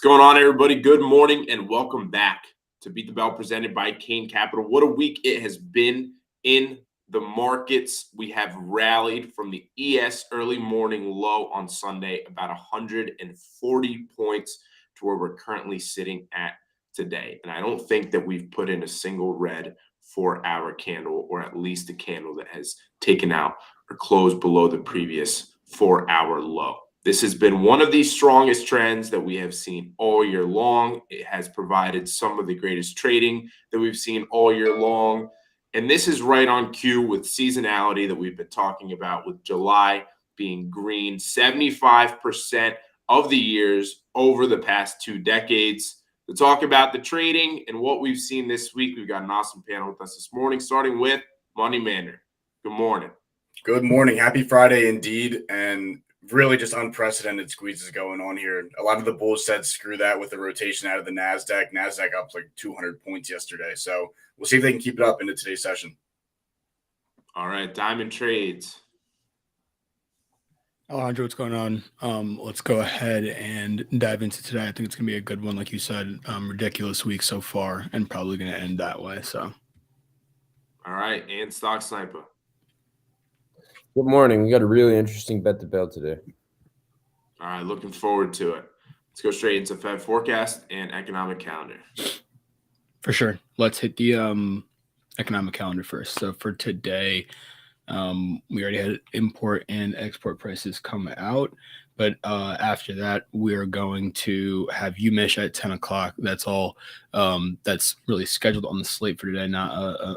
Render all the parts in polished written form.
going on, everybody? Good morning and welcome back to Beat the Bell presented by Kane Capital. What a week it has been in the markets. We have rallied from the ES early morning low on Sunday about 140 points to where we're currently sitting at today. And I don't think that we've put in a single red 4-hour candle, or at least a candle that has taken out or closed below the previous 4-hour low. This has been one of the strongest trends that we have seen all year long. It has provided some of the greatest trading that we've seen all year long. And this is right on cue with seasonality that we've been talking about, with July being green 75% of the years over the past 2 decades. To talk about the trading and what we've seen this week, we've got an awesome panel with us this morning, starting with Money Mander. Good morning. Good morning. Happy Friday indeed. And really just unprecedented squeezes going on here. A lot of the bulls said screw that with the rotation out of the NASDAQ. NASDAQ up like 200 points yesterday. So we'll see if they can keep it up into today's session. All right, Diamond Trades. Alejandro, what's going on? Let's go ahead and dive into today. I think it's going to be a good one. Like you said, ridiculous week so far and probably going to end that way. So, all right, and Stock Snipa. Good morning. We got a really interesting bet to bell today. All right, looking forward to it. Let's go straight into Fed forecast and economic calendar. For sure. Let's hit the economic calendar first. So for today, we already had import and export prices come out. But after that, we're going to have UMISH at 10 o'clock. That's all that's really scheduled on the slate for today, not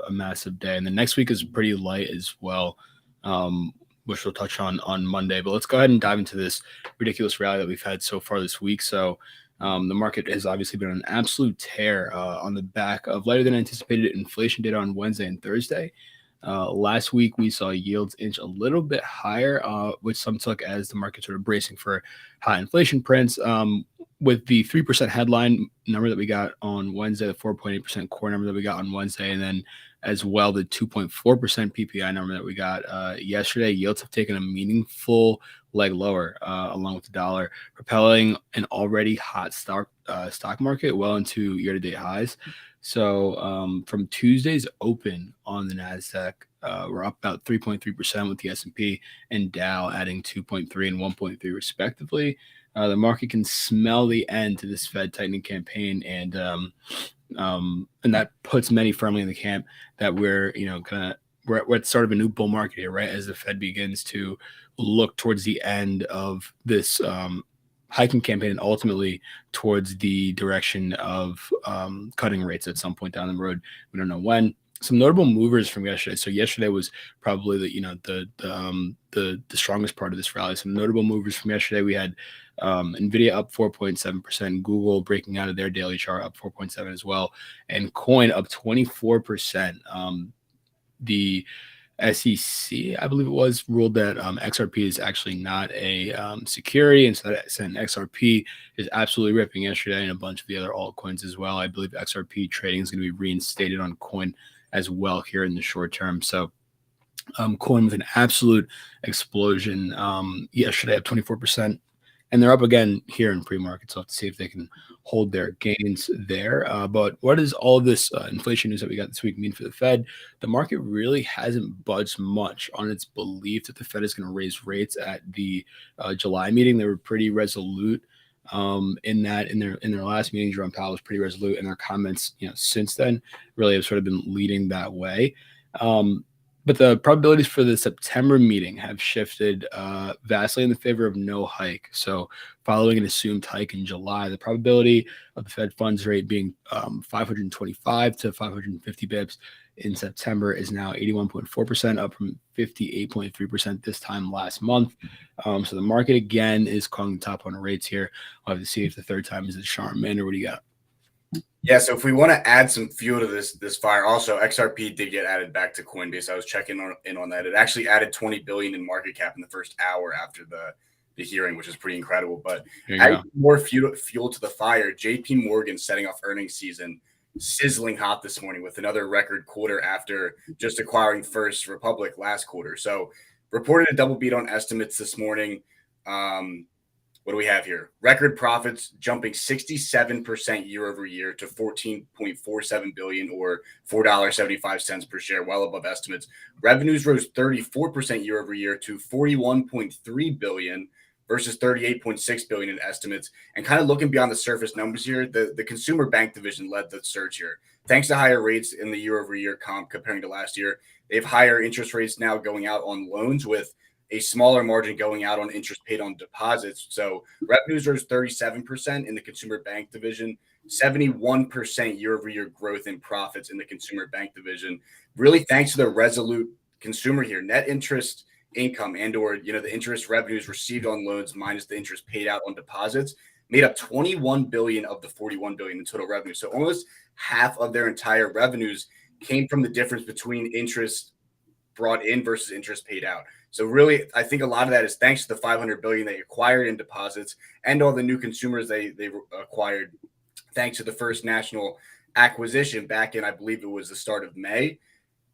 a massive day. And the next week is pretty light as well, which we'll touch on Monday. But let's go ahead and dive into this ridiculous rally that we've had so far this week. So the market has obviously been on an absolute tear on the back of lighter than anticipated inflation data on Wednesday and Thursday. Last week, we saw yields inch a little bit higher, which some took as the market sort of bracing for high inflation prints. With the 3% headline number that we got on Wednesday, the 4.8% core number that we got on Wednesday, and then as well the 2.4% PPI number that we got yesterday, yields have taken a meaningful leg lower along with the dollar, propelling an already hot stock market well into year-to-date highs. So from Tuesday's open on the NASDAQ, we're up about 3.3% with the S&P and Dow adding 2.3 and 1.3 respectively. The market can smell the end to this Fed tightening campaign, and that puts many firmly in the camp that we're at sort of a new bull market here, right? As the Fed begins to look towards the end of this hiking campaign and ultimately towards the direction of cutting rates at some point down the road. We don't know when. Some notable movers from yesterday. So yesterday was probably the strongest part of this rally. Some notable movers from yesterday. We had NVIDIA up 4.7%, Google breaking out of their daily chart up 4.7 as well, and Coin up 24%. The SEC, I believe it was, ruled that XRP is actually not a security, and so that XRP is absolutely ripping yesterday, and a bunch of the other altcoins as well. I believe XRP trading is going to be reinstated on Coin as well here in the short term. So Coin with an absolute explosion yesterday up 24%. And they're up again here in pre-market, so we'll have to see if they can hold their gains there. But what does all of this inflation news that we got this week mean for the Fed? The market really hasn't budged much on its belief that the Fed is going to raise rates at the July meeting. They were pretty resolute in their last meeting. Jerome Powell was pretty resolute, and their comments, since then really have sort of been leading that way. But the probabilities for the September meeting have shifted vastly in the favor of no hike. So following an assumed hike in July, the probability of the Fed funds rate being 525 to 550 bips in September is now 81.4%, up from 58.3% this time last month. So the market again is calling the top on rates here. We'll have to see if the third time is the charm. Mander, what do you got? Yeah, so if we want to add some fuel to this fire, also XRP did get added back to Coinbase. I was checking in on that. It actually added 20 billion in market cap in the first hour after the hearing, which is pretty incredible. But adding more fuel to the fire, JP Morgan setting off earnings season, sizzling hot this morning with another record quarter after just acquiring First Republic last quarter. So reported a double beat on estimates this morning. what do we have here? Record profits jumping 67% year over year to $14.47 billion or $4.75 per share, well above estimates. Revenues rose 34% year over year to $41.3 billion versus $38.6 billion in estimates. And kind of looking beyond the surface numbers here, the consumer bank division led the surge here. Thanks to higher rates in the year over year comp comparing to last year, they have higher interest rates now going out on loans with a smaller margin going out on interest paid on deposits. So revenues rose 37% in the consumer bank division, 71% year over year growth in profits in the consumer bank division. Really thanks to the resolute consumer here. Net interest income and or the interest revenues received on loans minus the interest paid out on deposits made up 21 billion of the 41 billion in total revenue. So almost half of their entire revenues came from the difference between interest brought in versus interest paid out. So really, I think a lot of that is thanks to the 500 billion they acquired in deposits and all the new consumers they acquired thanks to the First National acquisition back in, I believe it was the start of May.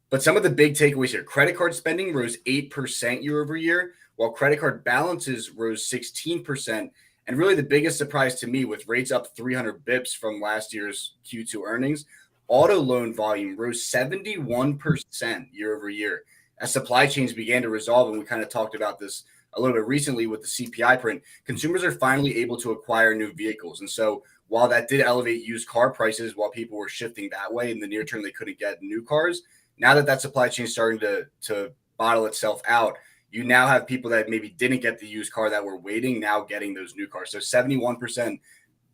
But some of the big takeaways here: credit card spending rose 8% year over year, while credit card balances rose 16%. And really the biggest surprise to me, with rates up 300 bips from last year's Q2 earnings, auto loan volume rose 71% year over year as supply chains began to resolve. And we kind of talked about this a little bit recently with the CPI print. Consumers are finally able to acquire new vehicles. And so while that did elevate used car prices while people were shifting that way in the near term, they couldn't get new cars. Now that supply chain is starting to bottle itself out, you now have people that maybe didn't get the used car that were waiting now getting those new cars. So 71%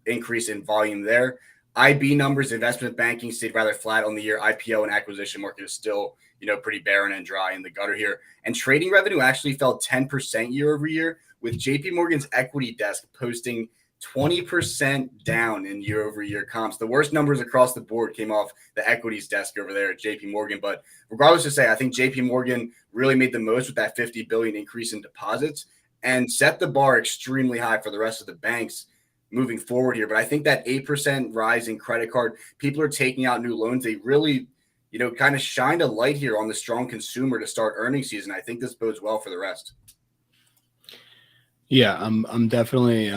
increase in volume there. IB numbers, investment banking, stayed rather flat on the year. IPO and acquisition market is still, pretty barren and dry in the gutter here. And trading revenue actually fell 10% year over year, with JP Morgan's equity desk posting 20% down in year over year comps. The worst numbers across the board came off the equities desk over there at JP Morgan. But regardless to say, I think JP Morgan really made the most with that 50 billion increase in deposits and set the bar extremely high for the rest of the banks moving forward here. But I think that 8% rise in credit card, people are taking out new loans. They really, kind of shined a light here on the strong consumer to start earnings season. I think this bodes well for the rest. Yeah, I'm definitely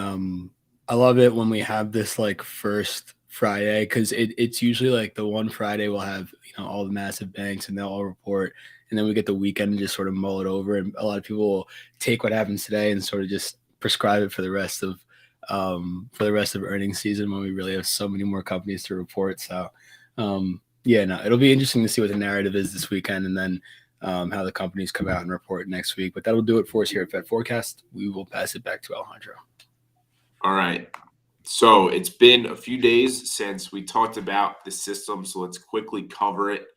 I love it when we have this like first Friday, because it's usually like the one Friday we'll have all the massive banks and they'll all report, and then we get the weekend and just sort of mull it over, and a lot of people will take what happens today and sort of just prescribe it for the rest of earnings season when we really have so many more companies to report. So it'll be interesting to see what the narrative is this weekend, and then how the companies come out and report next week. But that'll do it for us here at Fed Forecast. We will pass it back to Alejandro. All right. So it's been a few days since we talked about the system, so let's quickly cover it.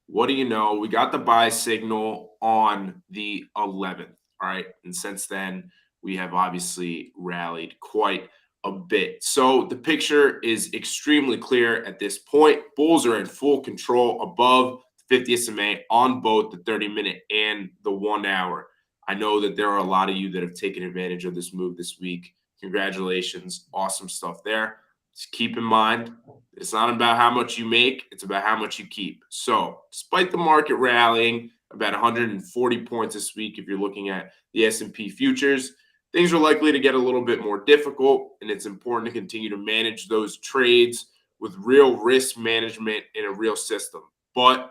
What do you know? We got the buy signal on the 11th. All right. And since then, we have obviously rallied quite a bit. So the picture is extremely clear at this point. Bulls are in full control above 50 SMA on both the 30-minute and the 1 hour. I know that there are a lot of you that have taken advantage of this move this week. Congratulations. Awesome stuff there. Just keep in mind, it's not about how much you make, it's about how much you keep. So despite the market rallying about 140 points this week, if you're looking at the S&P futures, things are likely to get a little bit more difficult, and it's important to continue to manage those trades with real risk management in a real system. But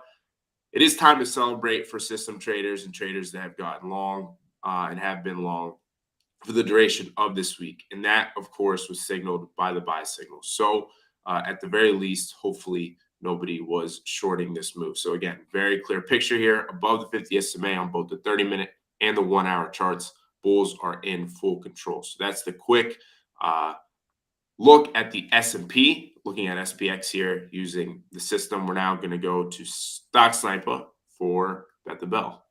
it is time to celebrate for system traders and traders that have gotten long and have been long for the duration of this week. And that, of course, was signaled by the buy signal. So at the very least, hopefully nobody was shorting this move. So again, very clear picture here above the 50 SMA on both the 30-minute and the 1 hour charts. Bulls are in full control. So that's the quick look at the S&P. Looking at SPX here using the system, we're now going to go to Stock Snipa for Bet the Bell.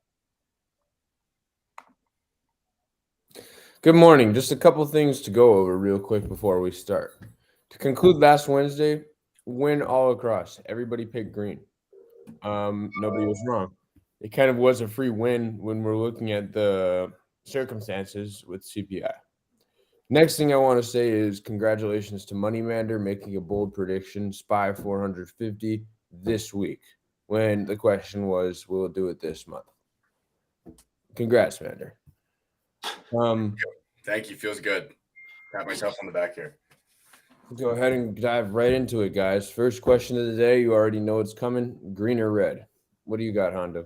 Good morning. Just a couple things to go over real quick before we start. To conclude last Wednesday, win all across. Everybody picked green. Nobody was wrong. It kind of was a free win when we're looking at the circumstances with CPI. Next thing I want to say is congratulations to Mander making a bold prediction, SPY 450 this week, when the question was, will it do it this month? Congrats, Mander. Thank you. Feels good. Pat myself on the back here. Go ahead and dive right into it, guys. First question of the day. You already know it's coming. Green or red? What do you got, Honda?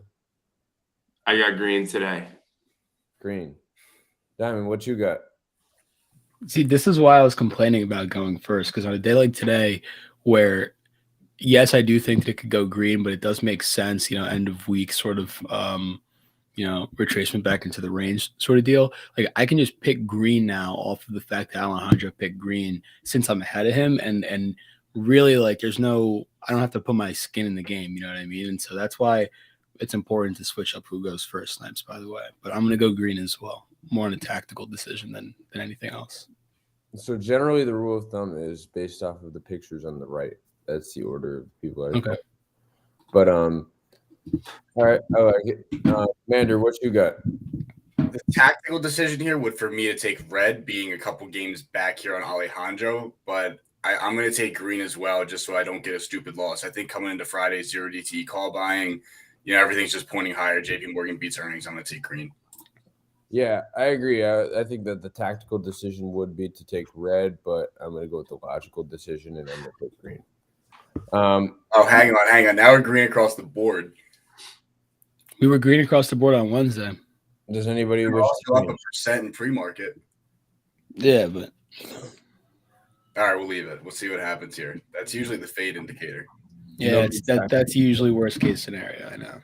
I got green today. Green. Diamond, what you got? See, this is why I was complaining about going first, because on a day like today, where yes, I do think that it could go green, but it does make sense, end of week sort of, retracement back into the range sort of deal. Like I can just pick green now off of the fact that Alejandro picked green since I'm ahead of him, and really like I don't have to put my skin in the game, you know what I mean? And so that's why it's important to switch up who goes first, Snipes, by the way. But I'm gonna go green as well, more on a tactical decision than anything else. So generally, the rule of thumb is based off of the pictures on the right. That's the order of people are. Okay. But all right, I like it. Mander, what you got? The tactical decision here would for me to take red, being a couple games back here on Alejandro, but I'm going to take green as well, just so I don't get a stupid loss. I think coming into Friday, 0 DT call buying, everything's just pointing higher. JP Morgan beats earnings. I'm going to take green. Yeah, I agree. I think that the tactical decision would be to take red, but I'm going to go with the logical decision, and I'm going to take green. Hang on. Now we're green across the board. We were green across the board on Wednesday. Does anybody We're wish also to up 1% in pre-market. Yeah, but All right, we'll leave it. We'll see what happens here. That's usually the fade indicator. yeah, that's usually worst case scenario. I know.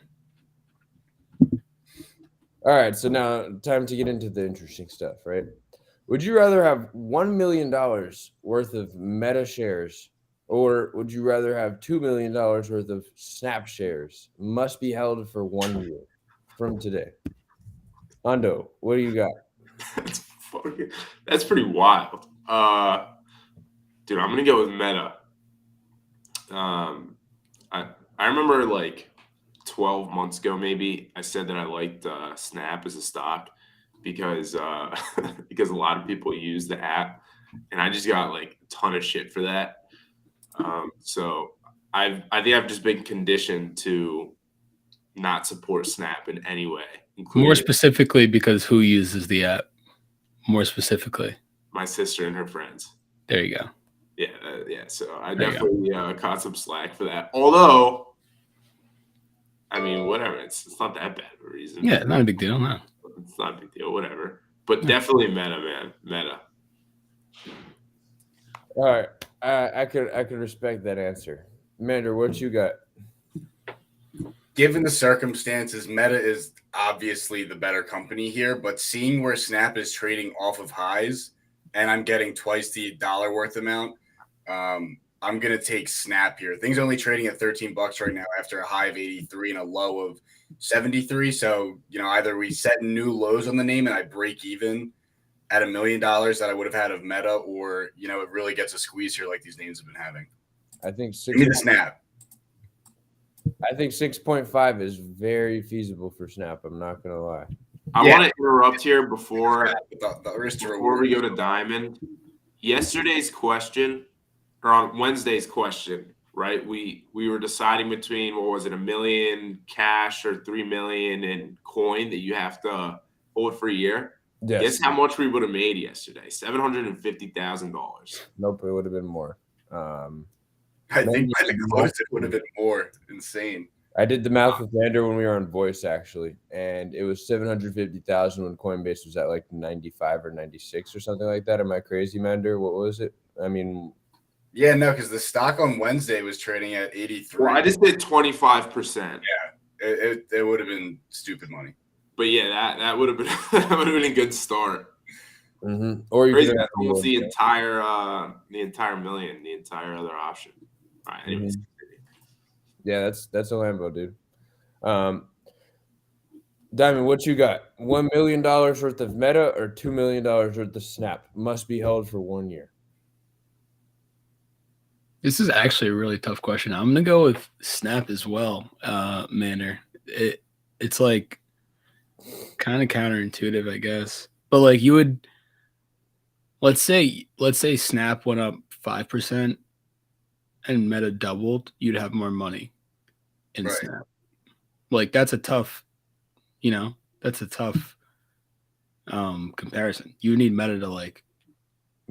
All right, so now time to get into the interesting stuff, right? Would you rather have $1 million worth of Meta shares, or would you rather have $2 million worth of Snap shares? Must be held for 1 year from today. Ando, what do you got? That's pretty wild. Dude, I'm gonna go with Meta. I remember like 12 months ago, maybe I said that I liked Snap as a stock because because a lot of people use the app, and I just got like a ton of shit for that. So I think I've just been conditioned to not support Snap in any way, including More specifically, because who uses the app? More specifically, my sister and her friends. there you go. Yeah. So I There you definitely caught some slack for that. Although, I mean, whatever. It's not that bad of a reason. Yeah, not a big deal. No. It's not a big deal. Whatever. But definitely Meta, man. Meta. All right, I could respect that answer. Mander, what you got? Given the circumstances, Meta is obviously the better company here, but seeing where Snap is trading off of highs and I'm getting twice the dollar worth amount, I'm going to take Snap here. Things are only trading at $13 right now after a high of 83 and a low of 73. So, either we set new lows on the name and I break even at $1 million that I would have had of Meta, or, it really gets a squeeze here like these names have been having. I think Give me the Snap. I think 6.5 is very feasible for Snap. I'm not gonna lie. I want to interrupt here before we go to Diamond. Yesterday's question, or on Wednesday's question, right? We were deciding between, what was it, $1 million cash or $3 million in coin that you have to hold for a year. Yes. Guess how much we would have made yesterday? $750,000. Nope, it would have been more. I think by the close it would have been more insane. I did the math with Mander when we were on Voice, actually, and it was 750,000 when Coinbase was at like 95 or 96 or something like that. Am I crazy, Mander? What was it? I mean, yeah, no, because the stock on Wednesday was trading at 83. Well, I just did 25%. Yeah, it would have been stupid money. But yeah, that would have been a good start. Mm-hmm. Or you could have almost the entire million, the entire other option. All right, anyways. Mm-hmm. Yeah, that's a Lambo, dude. Diamond, what you got? $1 million worth of Meta or $2 million worth of Snap? Must be held for 1 year. This is actually a really tough question. I'm gonna go with Snap as well, Mander. It's like kind of counterintuitive, I guess. But like you would, let's say Snap went up 5% and Meta doubled, you'd have more money in Right. Snap. Like that's a tough comparison. You need Meta to like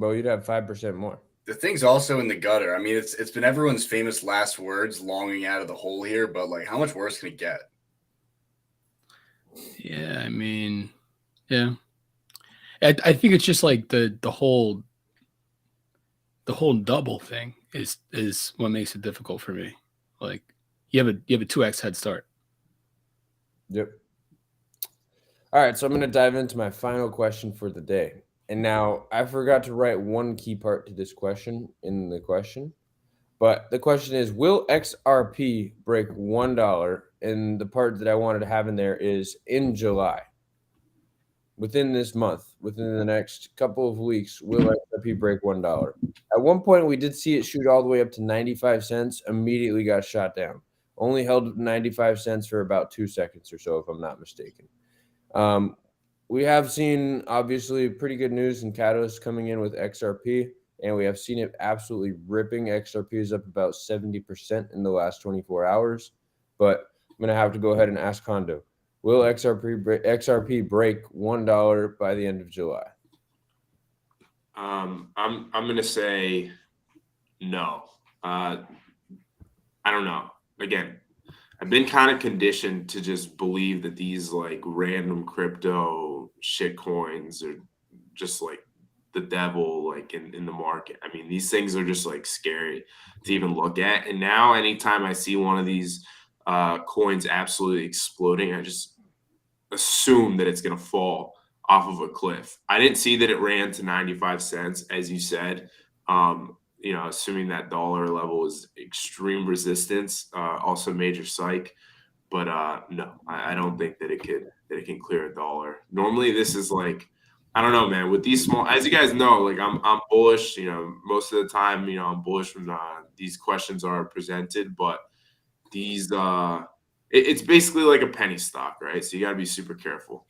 Well, you'd have 5% more. The thing's also in the gutter. I mean, it's been everyone's famous last words, longing out of the hole here. But like, how much worse can it get? Yeah, I mean, yeah. I think it's just like the whole double thing is what makes it difficult for me. Like you have a 2x head start. Yep. All right, so I'm going to dive into my final question for the day. And now I forgot to write one key part to this question in the question. But the question is, will XRP break $1? And the part that I wanted to have in there is in July. Within this month, within the next couple of weeks, will XRP break $1? At one point, we did see it shoot all the way up to 95 cents, immediately got shot down. Only held 95 cents for about 2 seconds or so, if I'm not mistaken. We have seen, obviously, pretty good news and catalysts coming in with XRP, and we have seen it absolutely ripping. XRP is up about 70% in the last 24 hours. But I'm going to have to go ahead and ask Hondo. Will XRP break $1 by the end of July? I'm gonna say no. I don't know. Again, I've been kind of conditioned to just believe that these like random crypto shit coins are just like the devil, like in the market. I mean, these things are just like scary to even look at. And now, anytime I see one of these coins absolutely exploding, I just assume that it's going to fall off of a cliff. I didn't see that it ran to 95 cents, as you said. Assuming that dollar level is extreme resistance, also major psych. But no, I don't think that it can clear a dollar. Normally, this is like, I don't know, man. With these small, as you guys know, like I'm bullish. Most of the time, I'm bullish when these questions are presented. But these it's basically like a penny stock, right? So you got to be super careful.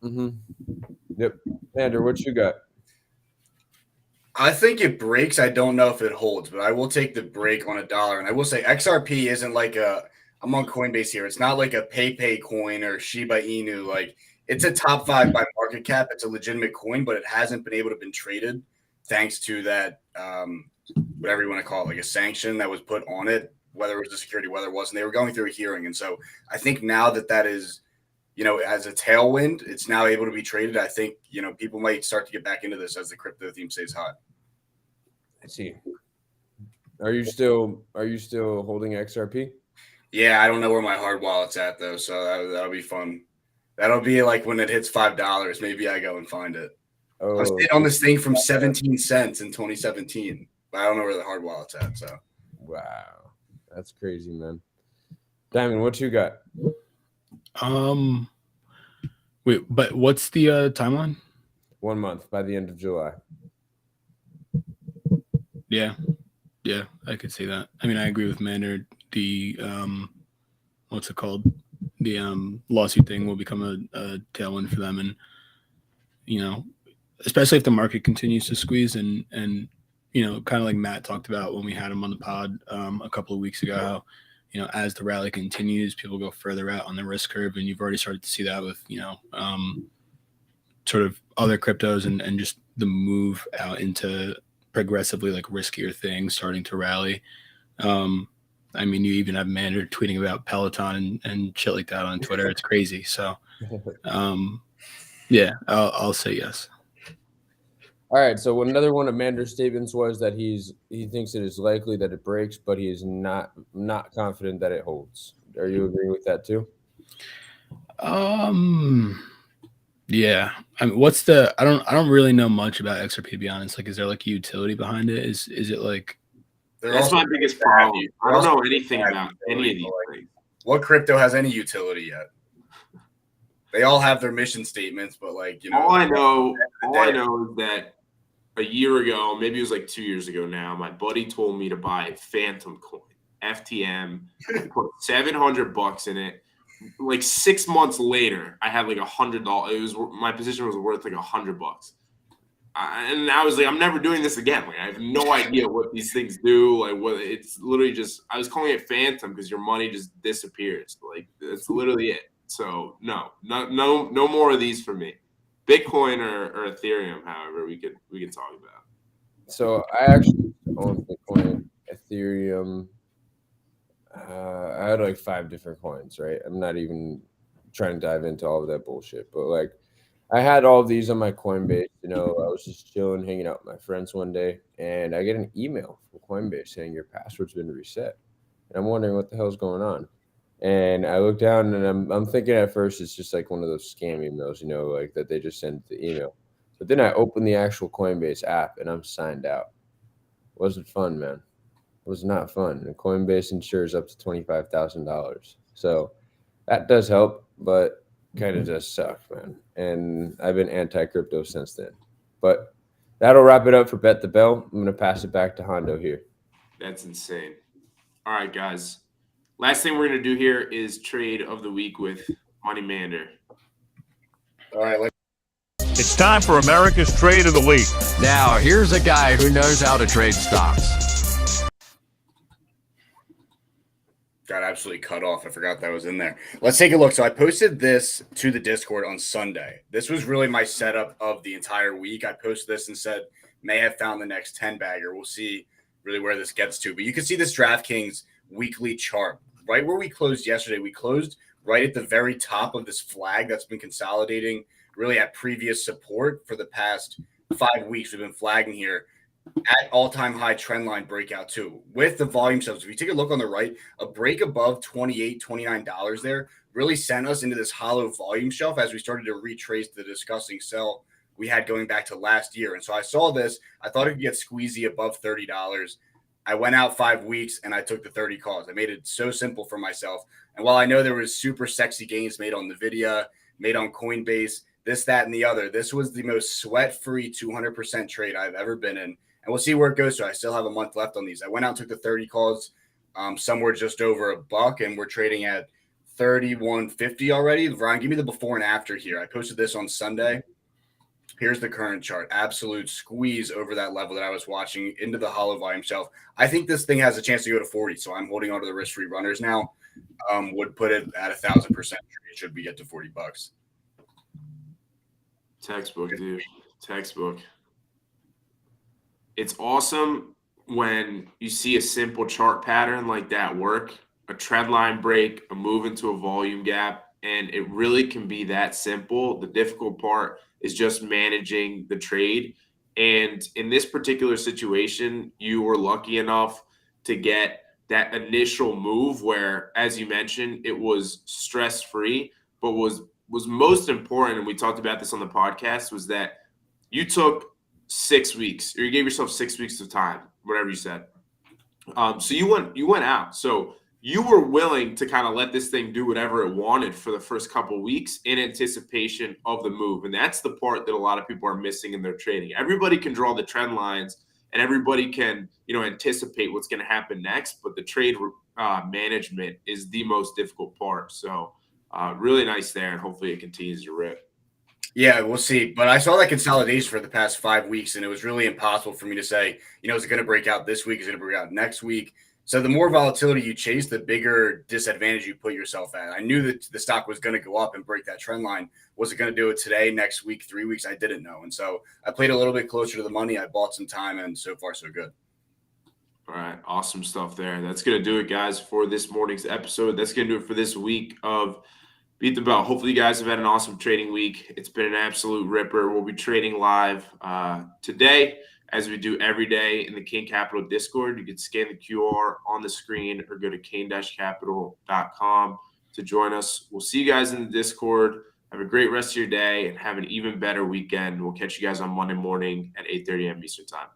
Mm-hmm. Yep. Mander, what you got? I think it breaks. I don't know if it holds, but I will take the break on $1. And I will say XRP isn't like I'm on Coinbase here. It's not like a PayPay coin or Shiba Inu. Like it's a top 5 by market cap. It's a legitimate coin, but it hasn't been able to be traded thanks to that, whatever you want to call it, like a sanction that was put on it. Whether it was the security, whether it wasn't, they were going through a hearing. And so I think now that is, as a tailwind, it's now able to be traded. I think, people might start to get back into this as the crypto theme stays hot. I see. Are you still holding XRP? Yeah, I don't know where my hard wallet's at though. So that'll be fun. That'll be like when it hits $5, maybe I go and find it. Oh, I was on this thing from 17 cents in 2017, but I don't know where the hard wallet's at. So wow. That's crazy, man. Diamond, what you got? Wait, but what's the timeline? 1 month by the end of July. Yeah, I could see that. I mean, I agree with Mander. The what's it called? The lawsuit thing will become a tailwind for them, and especially if the market continues to squeeze and kind of like Matt talked about when we had him on the pod a couple of weeks ago, how, as the rally continues, people go further out on the risk curve. And you've already started to see that with, sort of other cryptos and just the move out into progressively like riskier things starting to rally. I mean, you even have Mander tweeting about Peloton and shit like that on Twitter. It's crazy. So, yeah, I'll say yes. All right. So another one of Mander's statements was that he thinks it is likely that it breaks, but he is not confident that it holds. Are you agreeing with that too? Yeah. I mean, what's the? I don't really know much about XRP, to be honest. Like, is there like a utility behind it? Is it like? That's my biggest problem. I don't know anything about any of these things. What crypto has any utility yet? They all have their mission statements, but like, all I know is that a year ago, maybe it was like 2 years ago now, my buddy told me to buy Phantom Coin, FTM, put $700 in it. Like 6 months later, I had like $100. It was my position was worth like $100. And I was like, I'm never doing this again. Like, I have no idea what these things do. Like, what it's literally just. I was calling it Phantom because your money just disappears. Like, that's literally it. So no more of these for me. Bitcoin or Ethereum, however, we can talk about. So I actually own Bitcoin, Ethereum. I had like 5 different coins, right? I'm not even trying to dive into all of that bullshit, but like I had all these on my Coinbase. You know, I was just chilling, hanging out with my friends one day, and I get an email from Coinbase saying your password's been reset. And I'm wondering what the hell's going on. And I look down and I'm thinking at first it's just like one of those scam emails, you know, like that they just send the email. But then I open the actual Coinbase app and I'm signed out. Wasn't fun, man. It was not fun. And Coinbase insures up to $25,000. So that does help, but kind of does suck, man. And I've been anti-crypto since then. But that'll wrap it up for Bet the Bell. I'm going to pass it back to Hondo here. That's insane. All right, guys. Last thing we're going to do here is trade of the week with Money Mander. All right, It's time for America's Trade of the Week. Now, here's a guy who knows how to trade stocks. got absolutely cut off. I forgot that was in there. Let's take a look. So I posted this to the Discord on Sunday. This was really my setup of the entire week. I posted this and said, may have found the next 10 bagger. We'll see really where this gets to. But you can see this DraftKings weekly chart. Right where we closed yesterday, we closed right at the very top of this flag that's been consolidating really at previous support for the past 5 weeks. We've been flagging here at all-time high trend line breakout too with the volume shelves. If you take a look on the right, a break above $28, $29 there really sent us into this hollow volume shelf as we started to retrace the disgusting sell we had going back to last year. And so I saw this, I thought it could get squeezy above $30. I went out 5 weeks and I took the 30 calls. I made it so simple for myself. And while I know there was super sexy gains made on NVIDIA, made on Coinbase, this, that, and the other, this was the most sweat-free 200% trade I've ever been in. And we'll see where it goes. So I still have a month left on these. I went out and took the 30 calls, somewhere just over $1, and we're trading at 31.50 already. Ryan, give me the before and after here. I posted this on Sunday. Here's the current chart. Absolute squeeze over that level that I was watching into the hollow volume shelf. I think this thing has a chance to go to 40. So I'm holding on to the risk-free runners now. Would put it at 1,000%. Should we get to $40? Textbook, dude. Textbook. It's awesome when you see a simple chart pattern like that work, a trend line break, a move into a volume gap, and it really can be that simple. The difficult part is just managing the trade. And in this particular situation, you were lucky enough to get that initial move where, as you mentioned, it was stress-free, but was most important, and we talked about this on the podcast, was that you took 6 weeks, or you gave yourself 6 weeks of time, whatever you said. So you went out. So you were willing to kind of let this thing do whatever it wanted for the first couple of weeks in anticipation of the move. And that's the part that a lot of people are missing in their trading. Everybody can draw the trend lines and everybody can, anticipate what's going to happen next, but the trade management is the most difficult part. So really nice there, and hopefully it continues to rip. Yeah, we'll see. But I saw that consolidation for the past 5 weeks, and it was really impossible for me to say, is it going to break out this week? Is it going to break out next week? So the more volatility you chase, the bigger disadvantage you put yourself at. I knew that the stock was going to go up and break that trend line. Was it going to do it today, next week, 3 weeks? I didn't know. And so I played a little bit closer to the money. I bought some time, and so far, so good. All right. Awesome stuff there. That's going to do it, guys, for this morning's episode. That's going to do it for this week of Beat the Bell. Hopefully you guys have had an awesome trading week. It's been an absolute ripper. We'll be trading live today, as we do every day in the King Capital Discord. You can scan the QR on the screen or go to kane-capital.com to join us. We'll see you guys in the Discord. Have a great rest of your day and have an even better weekend. We'll catch you guys on Monday morning at 8:30 a.m. Eastern Time.